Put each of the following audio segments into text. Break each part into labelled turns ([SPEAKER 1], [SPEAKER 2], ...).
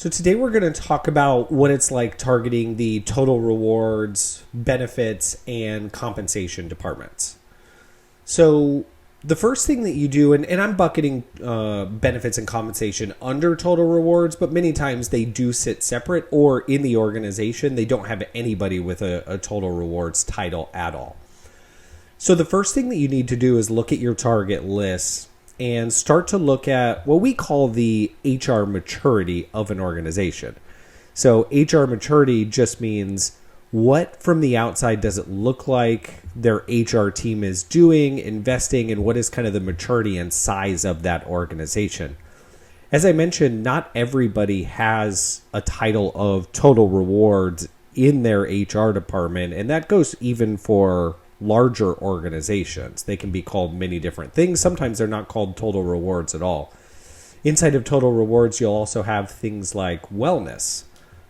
[SPEAKER 1] So today we're going to talk about what it's like targeting the total rewards, benefits, and compensation departments. So the first thing that you do, and I'm bucketing benefits and compensation under total rewards, but many times they do sit separate, or in the organization, they don't have anybody with a total rewards title at all. So the first thing that you need to do is look at your target list and start to look at what we call the HR maturity of an organization. So HR maturity just means what from the outside does it look like their HR team is doing, investing, and what is kind of the maturity and size of that organization. As I mentioned, not everybody has a title of total rewards in their HR department, and that goes even for larger organizations. They can be called many different things. Sometimes they're not called total rewards at all. Inside of total rewards, you'll also have things like wellness.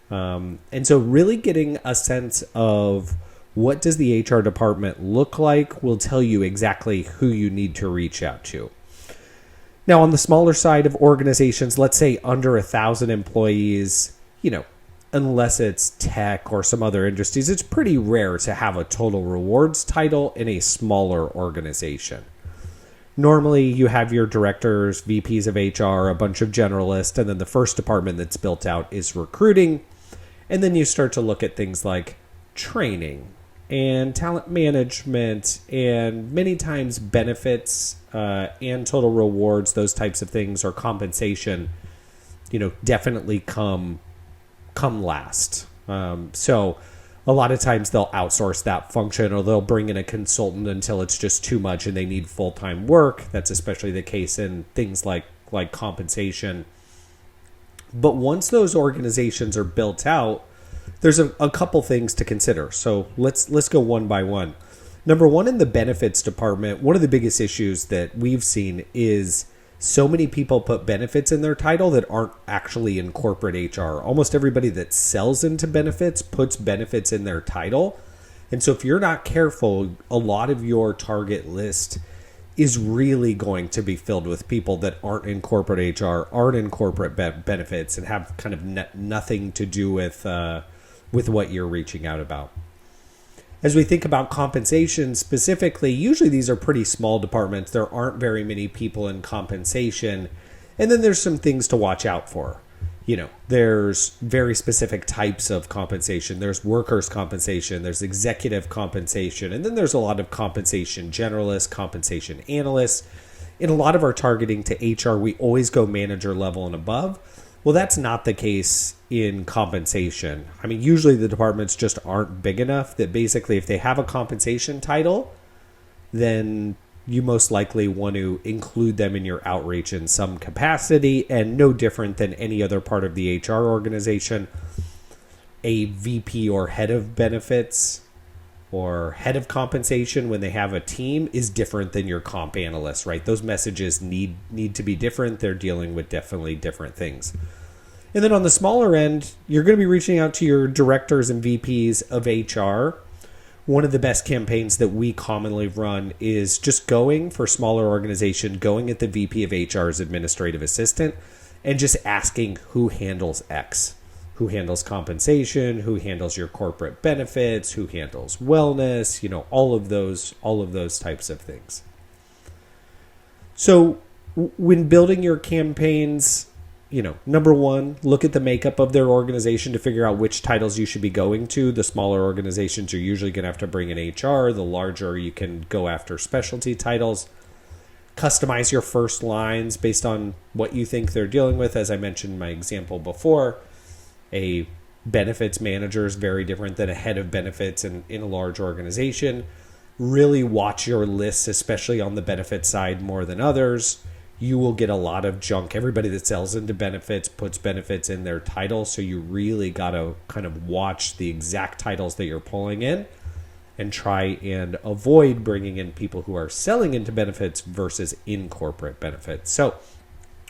[SPEAKER 1] And so really getting a sense of what does the HR department look like will tell you exactly who you need to reach out to. Now, on the smaller side of organizations, let's say under 1,000 employees, unless it's tech or some other industries, it's pretty rare to have a total rewards title in a smaller organization. Normally, you have your directors, VPs of HR, a bunch of generalists, and then the first department that's built out is recruiting. And then you start to look at things like training and talent management and many times benefits and total rewards, those types of things, or compensation, definitely come last. So a lot of times they'll outsource that function, or they'll bring in a consultant until it's just too much and they need full-time work. That's especially the case in things like compensation. But once those organizations are built out, there's a couple things to consider. So let's go one by one. Number one, in the benefits department, one of the biggest issues that we've seen is so many people put benefits in their title that aren't actually in corporate HR. Almost everybody that sells into benefits puts benefits in their title. And so if you're not careful, a lot of your target list is really going to be filled with people that aren't in corporate HR, aren't in corporate benefits, and have kind of nothing to do with what you're reaching out about. As we think about compensation specifically, usually these are pretty small departments. There aren't very many people in compensation. And then there's some things to watch out for. There's very specific types of compensation. There's workers' compensation, there's executive compensation, and then there's a lot of compensation generalists, compensation analysts. In a lot of our targeting to HR, we always go manager level and above. Well, that's not the case in compensation. I mean, usually the departments just aren't big enough that basically if they have a compensation title, then you most likely want to include them in your outreach in some capacity, and no different than any other part of the HR organization. A VP or head of benefits or head of compensation, when they have a team, is different than your comp analyst, right? Those messages need to be different. They're dealing with definitely different things. And then on the smaller end, you're going to be reaching out to your directors and VPs of HR. One of the best campaigns that we commonly run is just going for smaller organization, going at the VP of HR's administrative assistant and just asking who handles X. Who handles compensation, who handles your corporate benefits, who handles wellness, all of those types of things. So when building your campaigns, number one, look at the makeup of their organization to figure out which titles you should be going to. The smaller organizations, you're usually going to have to bring in HR. The larger, you can go after specialty titles. Customize your first lines based on what you think they're dealing with. As I mentioned in my example before, a benefits manager is very different than a head of benefits in a large organization. Really watch your lists, especially on the benefit side more than others. You will get a lot of junk. Everybody that sells into benefits puts benefits in their title, so you really got to kind of watch the exact titles that you're pulling in and try and avoid bringing in people who are selling into benefits versus in corporate benefits. So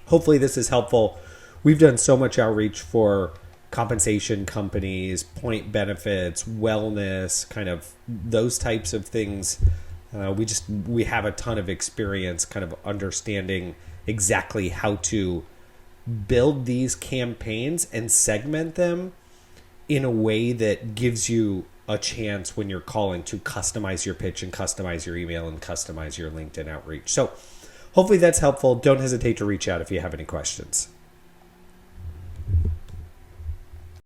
[SPEAKER 1] hopefully this is helpful. We've done so much outreach for compensation companies, point benefits, wellness, kind of those types of things. We have a ton of experience kind of understanding exactly how to build these campaigns and segment them in a way that gives you a chance when you're calling to customize your pitch and customize your email and customize your LinkedIn outreach. So hopefully that's helpful. Don't hesitate to reach out if you have any questions.